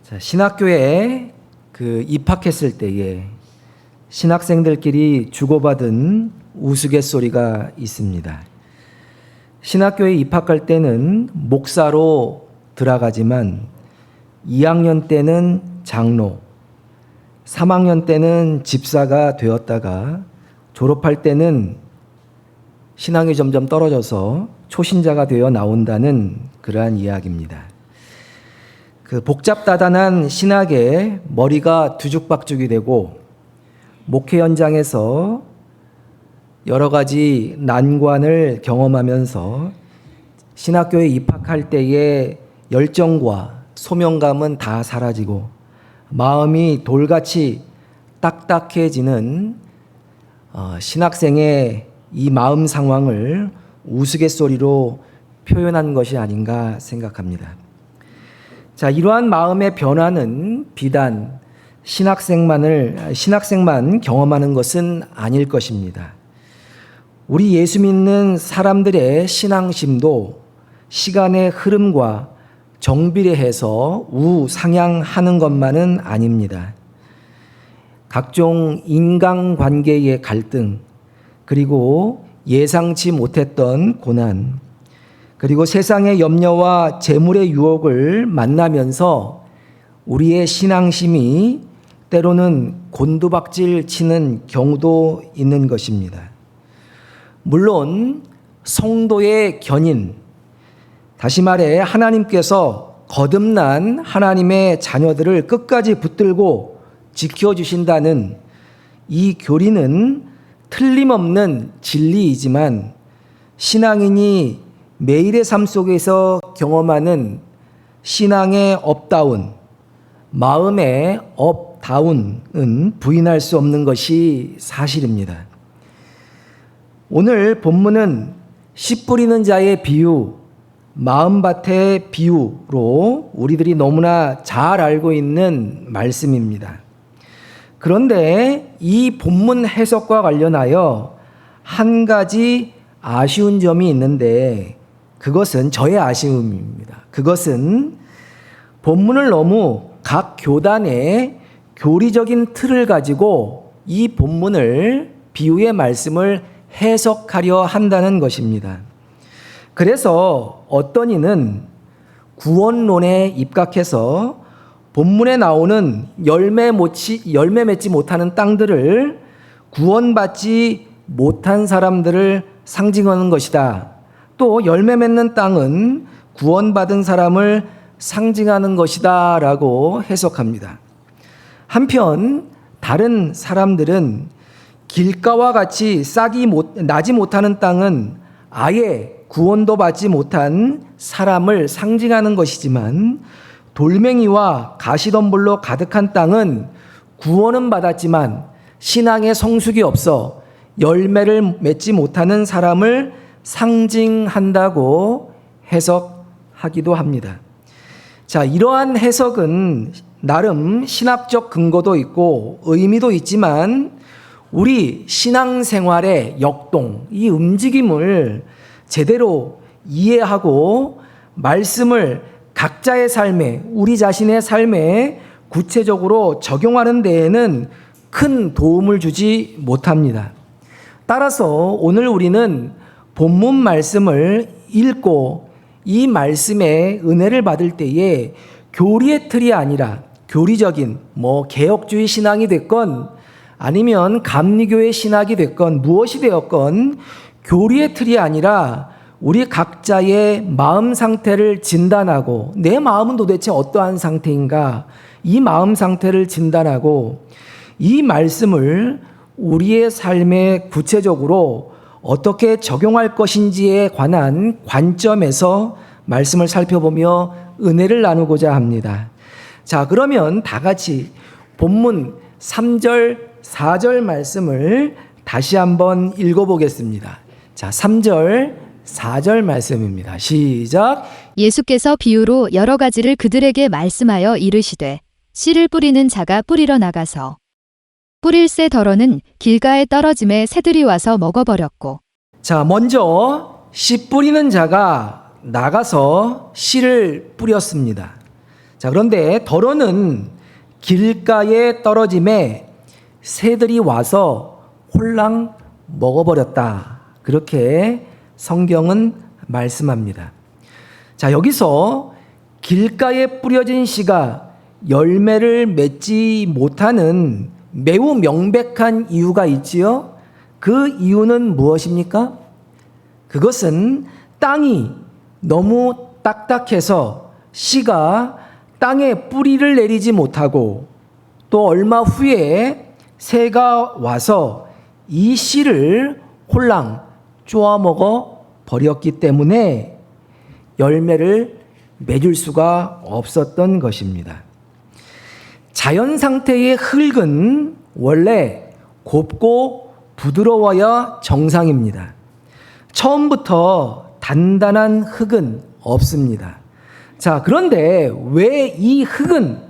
자, 신학교에 입학했을 때에 신학생들끼리 주고받은 우스갯소리가 있습니다. 신학교에 입학할 때는 목사로 들어가지만 2학년 때는 장로, 3학년 때는 집사가 되었다가 졸업할 때는 신앙이 점점 떨어져서 초신자가 되어 나온다는 그러한 이야기입니다. 복잡다단한 신학에 머리가 뒤죽박죽이 되고 목회 현장에서 여러 가지 난관을 경험하면서 신학교에 입학할 때의 열정과 소명감은 다 사라지고 마음이 돌같이 딱딱해지는 신학생의 이 마음 상황을 우스갯소리로 표현한 것이 아닌가 생각합니다. 자, 이러한 마음의 변화는 비단 신학생만 경험하는 것은 아닐 것입니다. 우리 예수 믿는 사람들의 신앙심도 시간의 흐름과 정비례해서 우상향하는 것만은 아닙니다. 각종 인간관계의 갈등, 그리고 예상치 못했던 고난, 그리고 세상의 염려와 재물의 유혹을 만나면서 우리의 신앙심이 때로는 곤두박질 치는 경우도 있는 것입니다. 물론 성도의 견인, 다시 말해 하나님께서 거듭난 하나님의 자녀들을 끝까지 붙들고 지켜주신다는 이 교리는 틀림없는 진리이지만 신앙인이 매일의 삶 속에서 경험하는 신앙의 업다운, 마음의 업다운은 부인할 수 없는 것이 사실입니다. 오늘 본문은 씨 뿌리는 자의 비유, 마음밭의 비유로 우리들이 너무나 잘 알고 있는 말씀입니다. 그런데 이 본문 해석과 관련하여 한 가지 아쉬운 점이 있는데 그것은 저의 아쉬움입니다. 그것은 본문을 너무 각 교단의 교리적인 틀을 가지고 이 본문을 비유의 말씀을 해석하려 한다는 것입니다. 그래서 어떤 이는 구원론에 입각해서 본문에 나오는 열매 맺지 못하는 땅들을 구원받지 못한 사람들을 상징하는 것이다. 또 열매 맺는 땅은 구원받은 사람을 상징하는 것이다 라고 해석합니다. 한편 다른 사람들은 길가와 같이 나지 못하는 땅은 아예 구원도 받지 못한 사람을 상징하는 것이지만 돌멩이와 가시덤불로 가득한 땅은 구원은 받았지만 신앙의 성숙이 없어 열매를 맺지 못하는 사람을 상징한다고 해석하기도 합니다. 자, 이러한 해석은 나름 신학적 근거도 있고 의미도 있지만 우리 신앙생활의 역동, 이 움직임을 제대로 이해하고 말씀을 각자의 삶에, 우리 자신의 삶에 구체적으로 적용하는 데에는 큰 도움을 주지 못합니다. 따라서 오늘 우리는 본문 말씀을 읽고 이 말씀의 은혜를 받을 때에 교리의 틀이 아니라 교리적인 개혁주의 신앙이 됐건 아니면 감리교의 신학이 됐건 무엇이 되었건 교리의 틀이 아니라 우리 각자의 마음 상태를 진단하고 내 마음은 도대체 어떠한 상태인가, 이 마음 상태를 진단하고 이 말씀을 우리의 삶에 구체적으로 어떻게 적용할 것인지에 관한 관점에서 말씀을 살펴보며 은혜를 나누고자 합니다. 자, 그러면 다 같이 본문 3절, 4절 말씀을 다시 한번 읽어보겠습니다. 자, 3절, 4절 말씀입니다. 시작. 예수께서 비유로 여러 가지를 그들에게 말씀하여 이르시되 씨를 뿌리는 자가 뿌리러 나가서 뿌릴새 덜어는 길가에 떨어짐에 새들이 와서 먹어버렸고. 자, 먼저 씨 뿌리는 자가 나가서 씨를 뿌렸습니다. 자, 그런데 덜어는 길가에 떨어짐에 새들이 와서 홀랑 먹어버렸다. 그렇게 성경은 말씀합니다. 자, 여기서 길가에 뿌려진 씨가 열매를 맺지 못하는 매우 명백한 이유가 있지요. 그 이유는 무엇입니까? 그것은 땅이 너무 딱딱해서 씨가 땅에 뿌리를 내리지 못하고 또 얼마 후에 새가 와서 이 씨를 홀랑 쪼아 먹어 버렸기 때문에 열매를 맺을 수가 없었던 것입니다. 자연 상태의 흙은 원래 곱고 부드러워야 정상입니다. 처음부터 단단한 흙은 없습니다. 자, 그런데 왜 이 흙은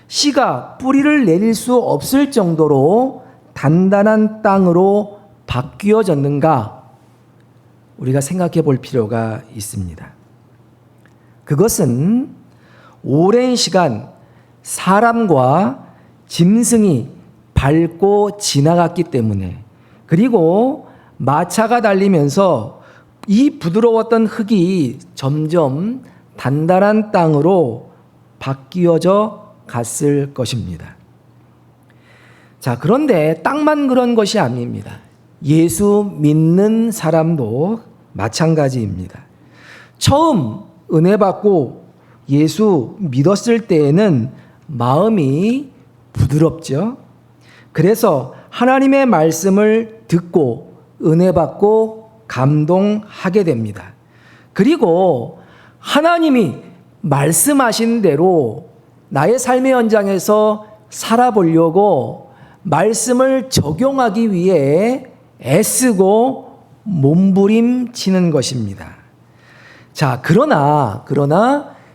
씨가 뿌리를 내릴 수 없을 정도로 단단한 땅으로 바뀌어졌는가? 우리가 생각해 볼 필요가 있습니다. 그것은 오랜 시간 사람과 짐승이 밟고 지나갔기 때문에, 그리고 마차가 달리면서 이 부드러웠던 흙이 점점 단단한 땅으로 바뀌어져 갔을 것입니다. 자, 그런데 땅만 그런 것이 아닙니다. 예수 믿는 사람도 마찬가지입니다. 처음 은혜 받고 예수 믿었을 때에는 마음이 부드럽죠. 그래서 하나님의 말씀을 듣고 은혜 받고 감동하게 됩니다. 그리고 하나님이 말씀하신 대로 나의 삶의 현장에서 살아보려고 말씀을 적용하기 위해 애쓰고 몸부림치는 것입니다. 자, 그러나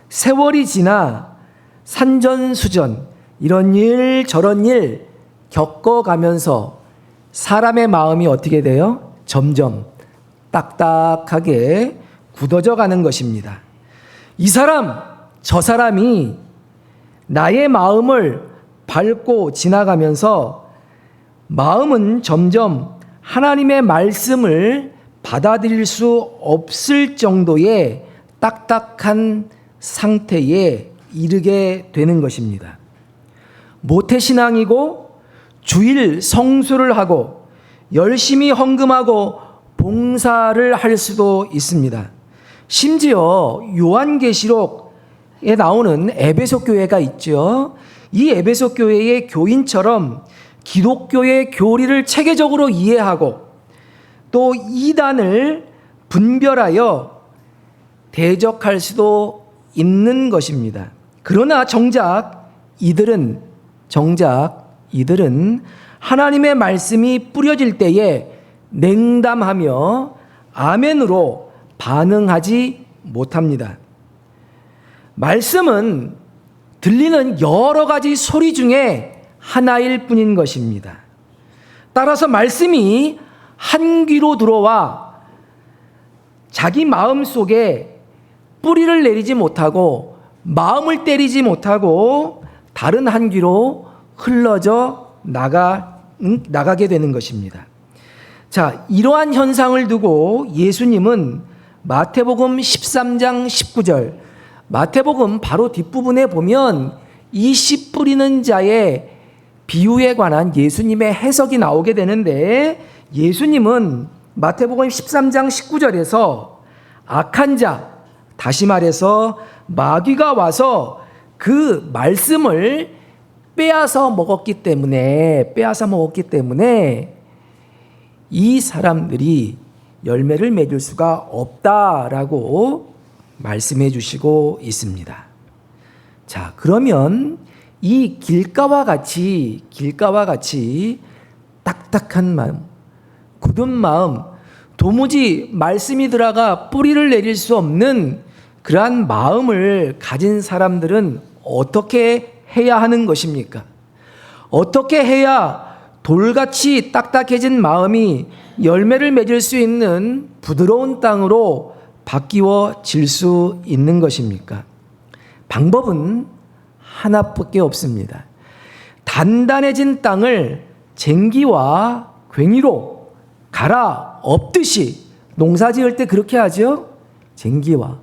세월이 지나 산전수전 이런 일 저런 일 겪어가면서 사람의 마음이 어떻게 돼요? 점점 딱딱하게 굳어져 가는 것입니다. 이 사람, 저 사람이 나의 마음을 밟고 지나가면서 마음은 점점 하나님의 말씀을 받아들일 수 없을 정도의 딱딱한 상태에 이르게 되는 것입니다. 모태신앙이고 주일 성수를 하고 열심히 헌금하고 봉사를 할 수도 있습니다. 심지어 요한계시록에 나오는 에베소 교회가 있죠. 이 에베소 교회의 교인처럼 기독교의 교리를 체계적으로 이해하고 또 이단을 분별하여 대적할 수도 있는 것입니다. 그러나 정작 이들은 하나님의 말씀이 뿌려질 때에 냉담하며 아멘으로 반응하지 못합니다. 말씀은 들리는 여러 가지 소리 중에 하나일 뿐인 것입니다. 따라서 말씀이 한 귀로 들어와 자기 마음 속에 뿌리를 내리지 못하고 마음을 때리지 못하고 다른 한 귀로 흘러져 나가게 되는 것입니다. 자, 이러한 현상을 두고 예수님은 마태복음 13장 19절, 마태복음 바로 뒷부분에 보면 이 씨 뿌리는 자의 비유에 관한 예수님의 해석이 나오게 되는데, 예수님은 마태복음 13장 19절에서 악한 자, 다시 말해서 마귀가 와서 그 말씀을 빼앗아 먹었기 때문에 이 사람들이 열매를 맺을 수가 없다라고 말씀해 주시고 있습니다. 자, 그러면 이 길가와 같이 딱딱한 마음, 굳은 마음, 도무지 말씀이 들어가 뿌리를 내릴 수 없는 그러한 마음을 가진 사람들은 어떻게 해야 하는 것입니까? 어떻게 해야 돌같이 딱딱해진 마음이 열매를 맺을 수 있는 부드러운 땅으로 바뀌어질 수 있는 것입니까? 방법은 하나밖에 없습니다. 단단해진 땅을 쟁기와 괭이로 갈아 엎듯이, 농사 지을 때 그렇게 하죠. 쟁기와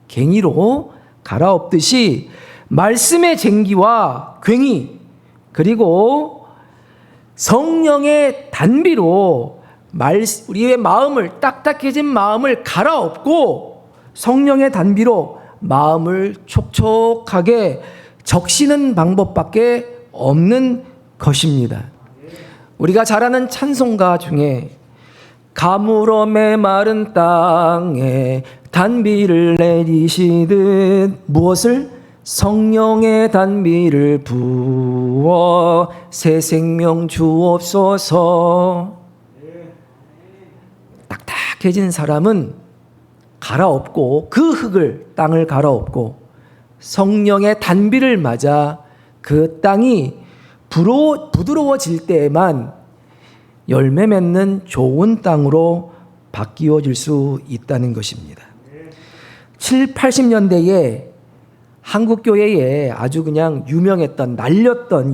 괭이로 갈아 엎듯이 말씀의 쟁기와 괭이, 그리고 성령의 단비로 우리의 마음을, 딱딱해진 마음을 갈아엎고 성령의 단비로 마음을 촉촉하게 적시는 방법밖에 없는 것입니다. 우리가 잘 아는 찬송가 중에 가물어 메마른 땅에 단비를 내리시듯, 무엇을? 성령의 단비를 부어 새 생명 주옵소서. 딱딱해진 사람은 갈아엎고, 그 흙을, 땅을 갈아엎고 성령의 단비를 맞아 그 땅이 부드러워질 때에만 열매 맺는 좋은 땅으로 바뀌어질 수 있다는 것입니다. 7, 80년대에 한국 교회에 아주 그냥 유명했던,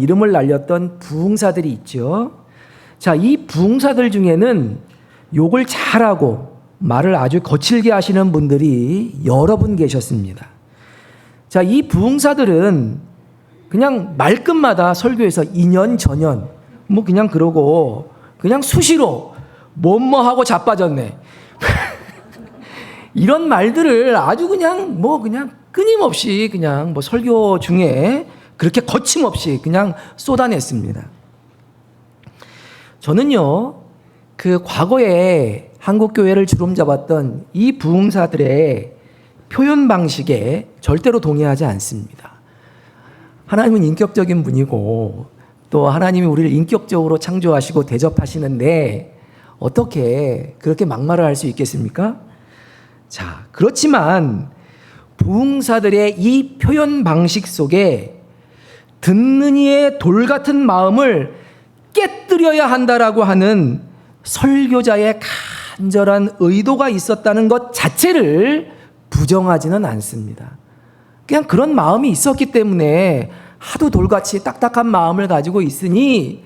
이름을 날렸던 부흥사들이 있죠. 자, 이 부흥사들 중에는 욕을 잘하고 말을 아주 거칠게 하시는 분들이 여러 분 계셨습니다. 자, 이 부흥사들은 그냥 말끝마다 설교에서 2년 전년 뭐 그냥 그러고, 그냥 수시로 뭐하고 자빠졌네 이런 말들을 아주 그냥 그냥 끊임없이 그냥 설교 중에 그렇게 거침없이 그냥 쏟아냈습니다. 저는요, 그 과거에 한국 교회를 주름 잡았던 이 부흥사들의 표현 방식에 절대로 동의하지 않습니다. 하나님은 인격적인 분이고 또 하나님이 우리를 인격적으로 창조하시고 대접하시는데 어떻게 그렇게 막말을 할 수 있겠습니까? 자, 그렇지만 부흥사들의 이 표현 방식 속에 듣는 이의 돌 같은 마음을 깨뜨려야 한다라고 하는 설교자의 간절한 의도가 있었다는 것 자체를 부정하지는 않습니다. 그냥 그런 마음이 있었기 때문에, 하도 돌같이 딱딱한 마음을 가지고 있으니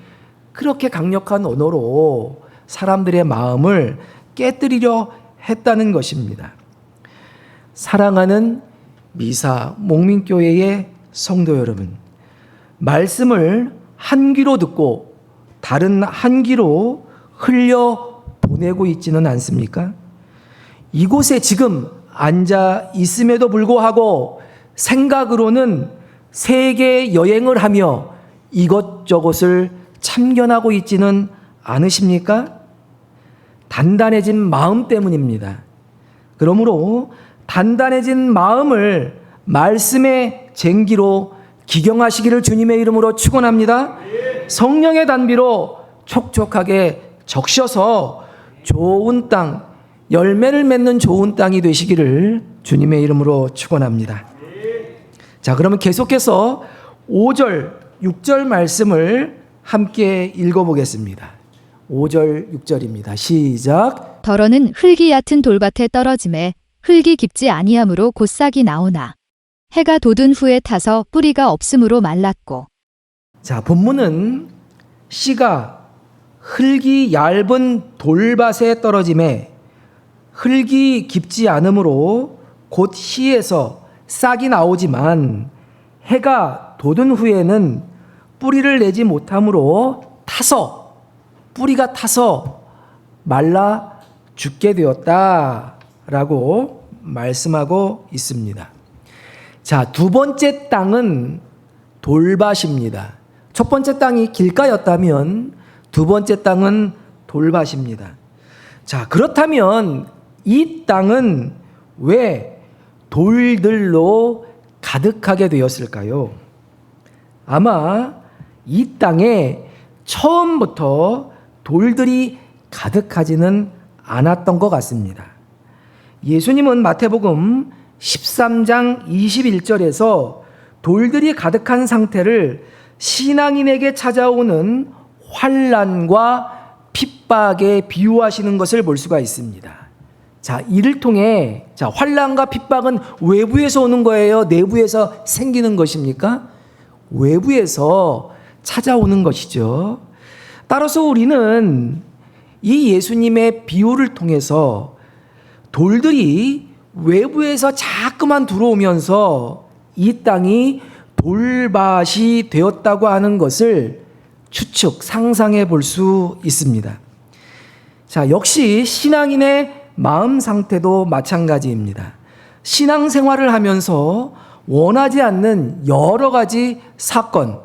그렇게 강력한 언어로 사람들의 마음을 깨뜨리려 했다는 것입니다. 사랑하는 미사 목민교회의 성도 여러분, 말씀을 한 귀로 듣고 다른 한 귀로 흘려 보내고 있지는 않습니까? 이곳에 지금 앉아 있음에도 불구하고 생각으로는 세계 여행을 하며 이것저것을 참견하고 있지는 않으십니까? 단단해진 마음 때문입니다. 그러므로 단단해진 마음을 말씀의 쟁기로 기경하시기를 주님의 이름으로 축원합니다. 성령의 단비로 촉촉하게 적셔서 좋은 땅, 열매를 맺는 좋은 땅이 되시기를 주님의 이름으로 축원합니다. 자, 그러면 계속해서 5절, 6절 말씀을 함께 읽어보겠습니다. 5절, 6절입니다. 시작. 더러는 흙이 얕은 돌밭에 떨어짐에 흙이 깊지 아니하므로 곧 싹이 나오나 해가 돋은 후에 타서 뿌리가 없으므로 말랐고. 자, 본문은 씨가 흙이 얇은 돌밭에 떨어짐에 흙이 깊지 않으므로 곧 씨에서 싹이 나오지만 해가 돋은 후에는 뿌리를 내지 못함으로 뿌리가 타서 말라 죽게 되었다라고 말씀하고 있습니다. 자, 두 번째 땅은 돌밭입니다. 첫 번째 땅이 길가였다면 두 번째 땅은 돌밭입니다. 자, 그렇다면 이 땅은 왜 돌들로 가득하게 되었을까요? 아마 이 땅에 처음부터 돌들이 가득하지는 않았던 것 같습니다. 예수님은 마태복음 13장 21절에서 돌들이 가득한 상태를 신앙인에게 찾아오는 환난과 핍박에 비유하시는 것을 볼 수가 있습니다. 자, 이를 통해 환난과 핍박은 외부에서 오는 거예요? 내부에서 생기는 것입니까? 외부에서 찾아오는 것이죠. 따라서 우리는 이 예수님의 비유를 통해서 돌들이 외부에서 자꾸만 들어오면서 이 땅이 돌밭이 되었다고 하는 것을 추측, 상상해 볼 수 있습니다. 자, 역시 신앙인의 마음 상태도 마찬가지입니다. 신앙생활을 하면서 원하지 않는 여러 가지 사건,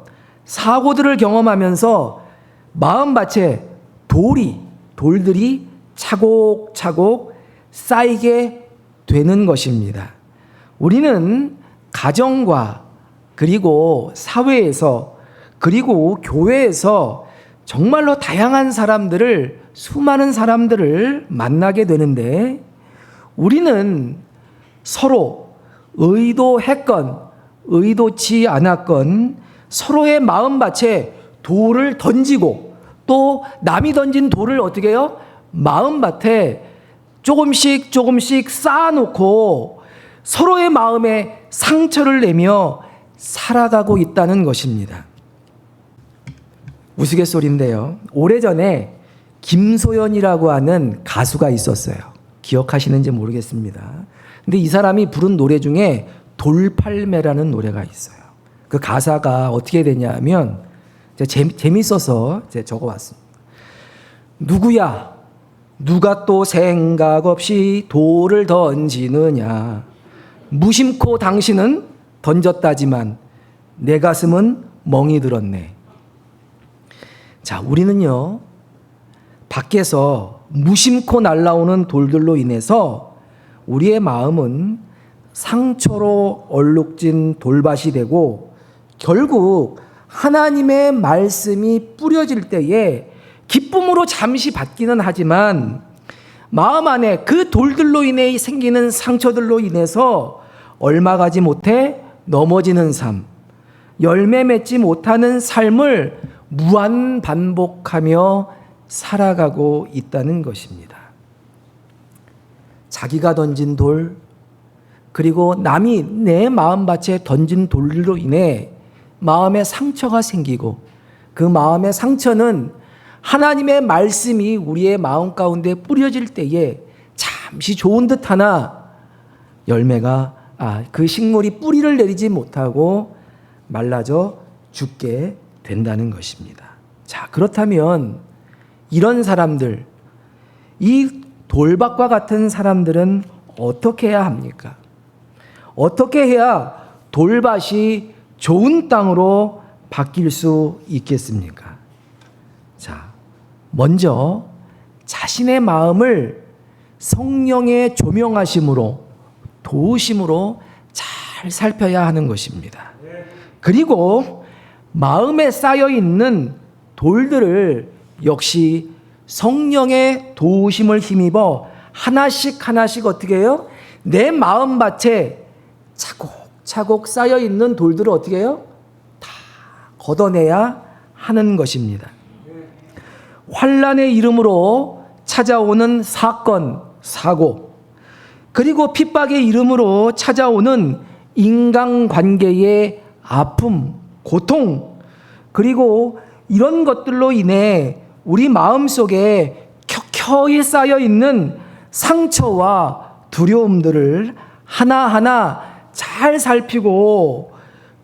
사고들을 경험하면서 마음밭에 돌들이 차곡차곡 쌓이게 되는 것입니다. 우리는 가정과 그리고 사회에서 그리고 교회에서 정말로 다양한 사람들을, 수많은 사람들을 만나게 되는데 우리는 서로 의도했건 의도치 않았건 서로의 마음밭에 돌을 던지고 또 남이 던진 돌을 어떻게 해요? 마음밭에 조금씩 쌓아놓고 서로의 마음에 상처를 내며 살아가고 있다는 것입니다. 우스갯소리인데요. 오래전에 김소연이라고 하는 가수가 있었어요. 기억하시는지 모르겠습니다. 근데 이 사람이 부른 노래 중에 돌팔매라는 노래가 있어요. 그 가사가 어떻게 되냐면 재밌어서 제가 적어왔습니다. 누구야? 누가 또 생각 없이 돌을 던지느냐? 무심코 당신은 던졌다지만 내 가슴은 멍이 들었네. 자, 우리는요, 밖에서 무심코 날아오는 돌들로 인해서 우리의 마음은 상처로 얼룩진 돌밭이 되고 결국 하나님의 말씀이 뿌려질 때에 기쁨으로 잠시 받기는 하지만 마음 안에 그 돌들로 인해 생기는 상처들로 인해서 얼마 가지 못해 넘어지는 삶, 열매 맺지 못하는 삶을 무한 반복하며 살아가고 있다는 것입니다. 자기가 던진 돌, 그리고 남이 내 마음밭에 던진 돌로 인해 마음에 상처가 생기고 그 마음의 상처는 하나님의 말씀이 우리의 마음 가운데 뿌려질 때에 잠시 좋은 듯 하나 열매가 그 식물이 뿌리를 내리지 못하고 말라져 죽게 된다는 것입니다. 자, 그렇다면 이런 사람들, 이 돌밭과 같은 사람들은 어떻게 해야 합니까? 어떻게 해야 돌밭이 좋은 땅으로 바뀔 수 있겠습니까? 자, 먼저 자신의 마음을 성령의 조명하심으로, 도우심으로 잘 살펴야 하는 것입니다. 그리고 마음에 쌓여 있는 돌들을 역시 성령의 도우심을 힘입어 하나씩 어떻게 해요? 내 마음밭에 차곡차곡 쌓여 있는 돌들을 어떻게 해요? 다 걷어내야 하는 것입니다. 환난의 이름으로 찾아오는 사건, 사고, 그리고 핍박의 이름으로 찾아오는 인간관계의 아픔, 고통, 그리고 이런 것들로 인해 우리 마음속에 켜켜이 쌓여 있는 상처와 두려움들을 하나하나 잘 살피고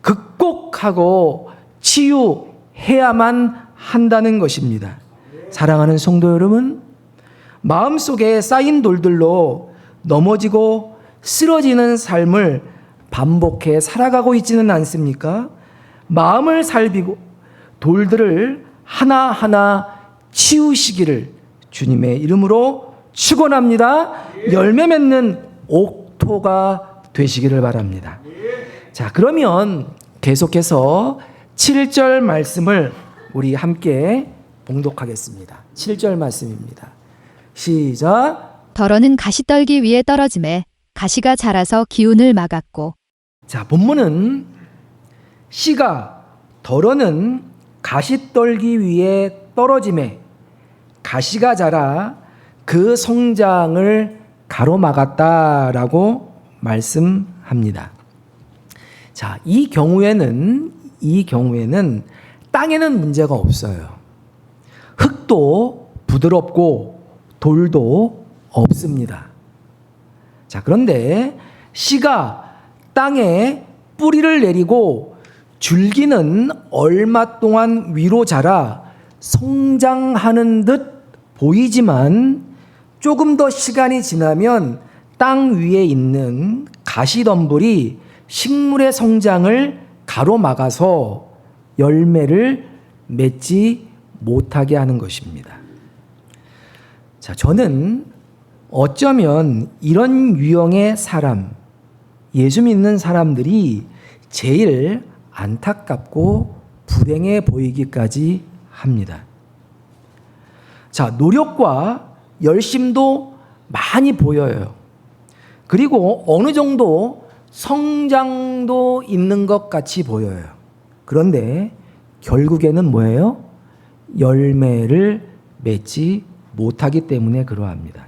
극복하고 치유해야만 한다는 것입니다. 사랑하는 성도 여러분, 마음속에 쌓인 돌들로 넘어지고 쓰러지는 삶을 반복해 살아가고 있지는 않습니까? 마음을 살피고 돌들을 하나하나 치우시기를 주님의 이름으로 축원합니다. 열매 맺는 옥토가 되시기를 바랍니다. 자, 그러면 계속해서 7절 말씀을 우리 함께 봉독하겠습니다. 7절 말씀입니다. 시작. 덜어는 가시떨기 위에 떨어짐에 가시가 자라서 기운을 막았고. 자, 본문은 씨가 덜어는 가시떨기 위에 떨어짐에 가시가 자라 그 성장을 가로막았다라고 말씀합니다. 자, 이 경우에는 이 경우에는 땅에는 문제가 없어요. 흙도 부드럽고 돌도 없습니다. 자, 그런데 씨가 땅에 뿌리를 내리고 줄기는 얼마 동안 위로 자라 성장하는 듯 보이지만 조금 더 시간이 지나면 땅 위에 있는 가시덤불이 식물의 성장을 가로막아서 열매를 맺지 못하게 하는 것입니다. 자, 저는 어쩌면 이런 유형의 사람, 예수 믿는 사람들이 제일 안타깝고 불행해 보이기까지 합니다. 자, 노력과 열심도 많이 보여요. 그리고 어느 정도 성장도 있는 것 같이 보여요. 그런데 결국에는 뭐예요? 열매를 맺지 못하기 때문에 그러합니다.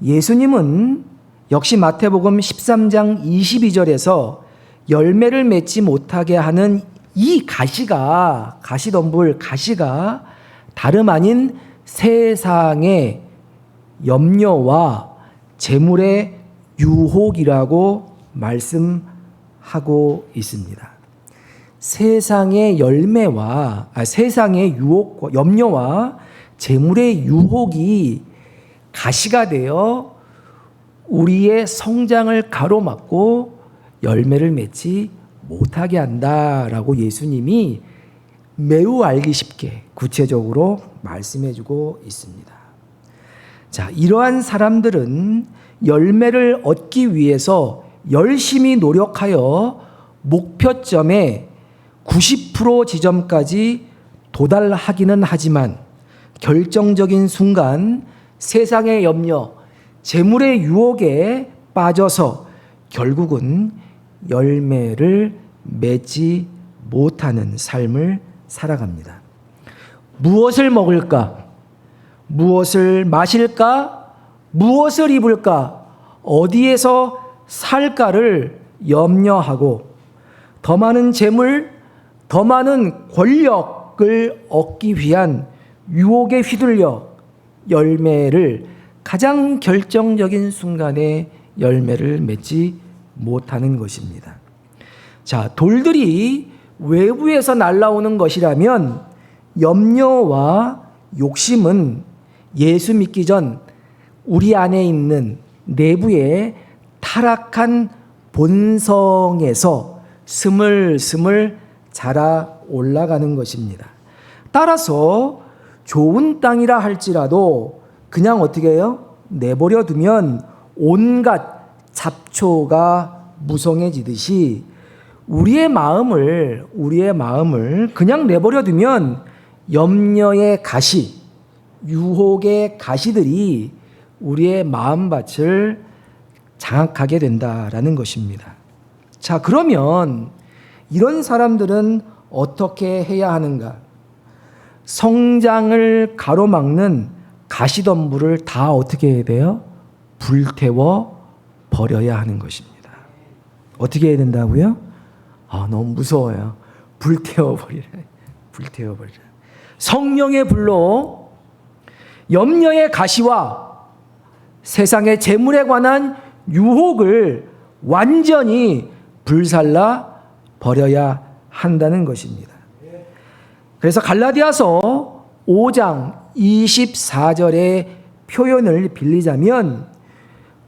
예수님은 역시 마태복음 13장 22절에서 열매를 맺지 못하게 하는 이 가시덤불 가시가 다름 아닌 세상의 염려와 재물의 유혹이라고 말씀하고 있습니다. 세상의 세상의 유혹과 염려와 재물의 유혹이 가시가 되어 우리의 성장을 가로막고 열매를 맺지 못하게 한다라고 예수님이 매우 알기 쉽게 구체적으로 말씀해주고 있습니다. 자, 이러한 사람들은 열매를 얻기 위해서 열심히 노력하여 목표점에 90% 지점까지 도달하기는 하지만 결정적인 순간 세상의 염려, 재물의 유혹에 빠져서 결국은 열매를 맺지 못하는 삶을 살아갑니다. 무엇을 먹을까? 무엇을 마실까? 무엇을 입을까? 어디에서 살까를 염려하고 더 많은 재물, 더 많은 권력을 얻기 위한 유혹에 휘둘려 열매를 가장 결정적인 순간에 열매를 맺지 못하는 것입니다. 자, 돌들이 외부에서 날아오는 것이라면 염려와 욕심은 예수 믿기 전 우리 안에 있는 내부의 타락한 본성에서 스물스물 자라 올라가는 것입니다. 따라서 좋은 땅이라 할지라도 그냥 어떻게 해요? 내버려 두면 온갖 잡초가 무성해지듯이 우리의 마음을 그냥 내버려 두면 염려의 가시, 유혹의 가시들이 우리의 마음밭을 장악하게 된다라는 것입니다. 자, 그러면 이런 사람들은 어떻게 해야 하는가? 성장을 가로막는 가시덤불을 다 어떻게 해야 돼요? 불태워 버려야 하는 것입니다. 어떻게 해야 된다고요? 너무 무서워요. 불태워 버리라. 성령의 불로 염려의 가시와 세상의 재물에 관한 유혹을 완전히 불살라 버려야 한다는 것입니다. 그래서 갈라디아서 5장 24절의 표현을 빌리자면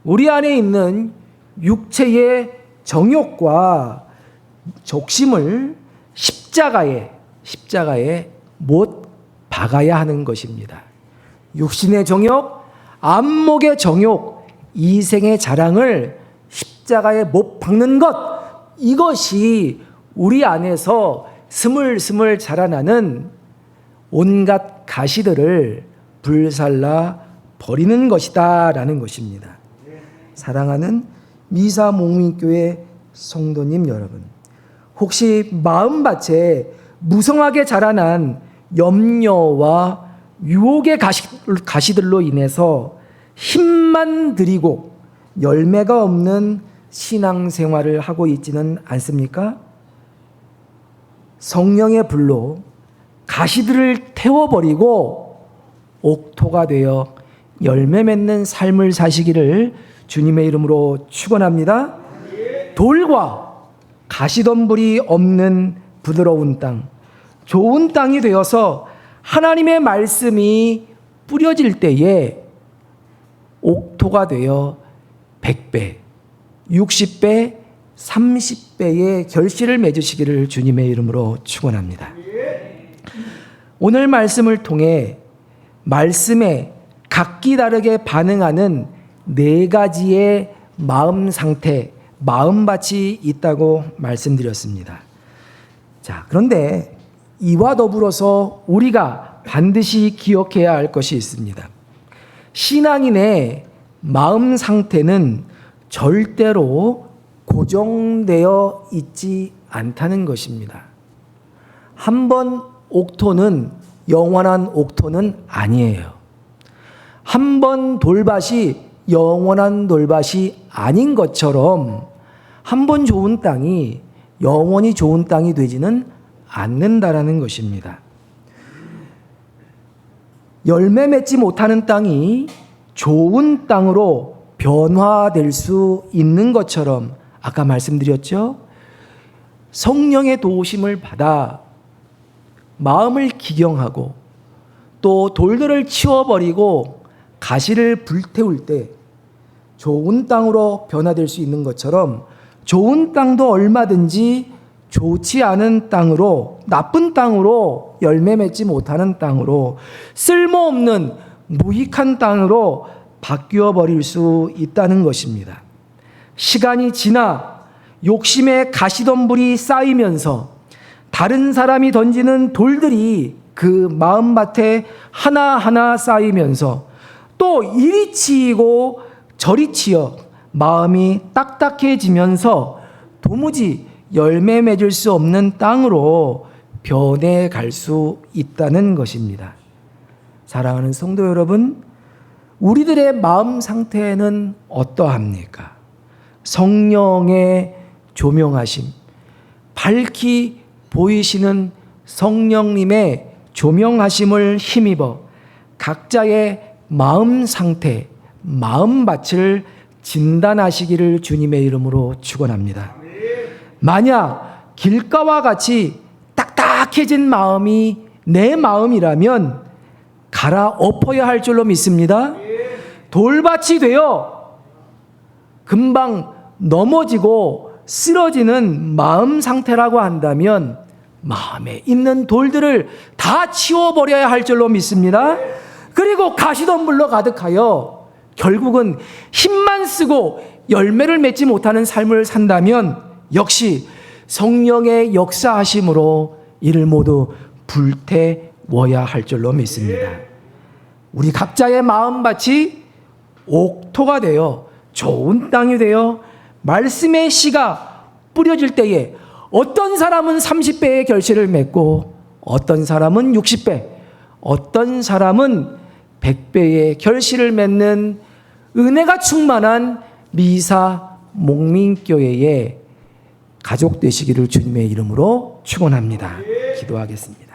우리 안에 있는 육체의 정욕과 적심을 십자가에 못 박아야 하는 것입니다. 육신의 정욕, 안목의 정욕, 이생의 자랑을 십자가에 못 박는 것, 이것이 우리 안에서 스물스물 자라나는 온갖 가시들을 불살라 버리는 것이다 라는 것입니다. 사랑하는 미사목민교회 성도님 여러분, 혹시 마음밭에 무성하게 자라난 염려와 유혹의 가시들로 인해서 힘만 들이고 열매가 없는 신앙생활을 하고 있지는 않습니까? 성령의 불로 가시들을 태워버리고 옥토가 되어 열매 맺는 삶을 사시기를 주님의 이름으로 축원합니다. 돌과 가시덤불이 없는 부드러운 땅, 좋은 땅이 되어서 하나님의 말씀이 뿌려질 때에 옥토가 되어 100배, 60배, 30배의 결실을 맺으시기를 주님의 이름으로 축원합니다. 오늘 말씀을 통해 말씀에 각기 다르게 반응하는 4가지의 마음 상태, 마음밭이 있다고 말씀드렸습니다. 자, 그런데 이와 더불어서 우리가 반드시 기억해야 할 것이 있습니다. 신앙인의 마음 상태는 절대로 고정되어 있지 않다는 것입니다. 한번 옥토는 영원한 옥토는 아니에요. 한번 돌밭이 영원한 돌밭이 아닌 것처럼 한번 좋은 땅이 영원히 좋은 땅이 되지는 않는다라는 것입니다. 열매 맺지 못하는 땅이 좋은 땅으로 변화될 수 있는 것처럼 아까 말씀드렸죠? 성령의 도우심을 받아 마음을 기경하고 또 돌들을 치워버리고 가시를 불태울 때 좋은 땅으로 변화될 수 있는 것처럼 좋은 땅도 얼마든지 좋지 않은 땅으로, 나쁜 땅으로, 열매 맺지 못하는 땅으로, 쓸모없는 무익한 땅으로 바뀌어 버릴 수 있다는 것입니다. 시간이 지나 욕심의 가시덤불이 쌓이면서 다른 사람이 던지는 돌들이 그 마음밭에 하나하나 쌓이면서 또 이리 치이고 저리 치여 마음이 딱딱해지면서 도무지 열매 맺을 수 없는 땅으로 변해갈 수 있다는 것입니다. 사랑하는 성도 여러분, 우리들의 마음 상태는 어떠합니까? 성령의 조명하심, 밝히 보이시는 성령님의 조명하심을 힘입어 각자의 마음 상태, 마음밭을 진단하시기를 주님의 이름으로 축원합니다. 만약 길가와 같이 딱딱해진 마음이 내 마음이라면 갈아엎어야 할 줄로 믿습니다. 돌밭이 되어 금방 넘어지고 쓰러지는 마음 상태라고 한다면 마음에 있는 돌들을 다 치워버려야 할 줄로 믿습니다. 그리고 가시덤불로 가득하여 결국은 힘만 쓰고 열매를 맺지 못하는 삶을 산다면 역시 성령의 역사하심으로 이를 모두 불태워야 할 줄로 믿습니다. 우리 각자의 마음밭이 옥토가 되어 좋은 땅이 되어 말씀의 씨가 뿌려질 때에 어떤 사람은 30배의 결실을 맺고 어떤 사람은 60배, 어떤 사람은 100배의 결실을 맺는 은혜가 충만한 미사 목민교회의 가족 되시기를 주님의 이름으로 축원합니다. 기도하겠습니다.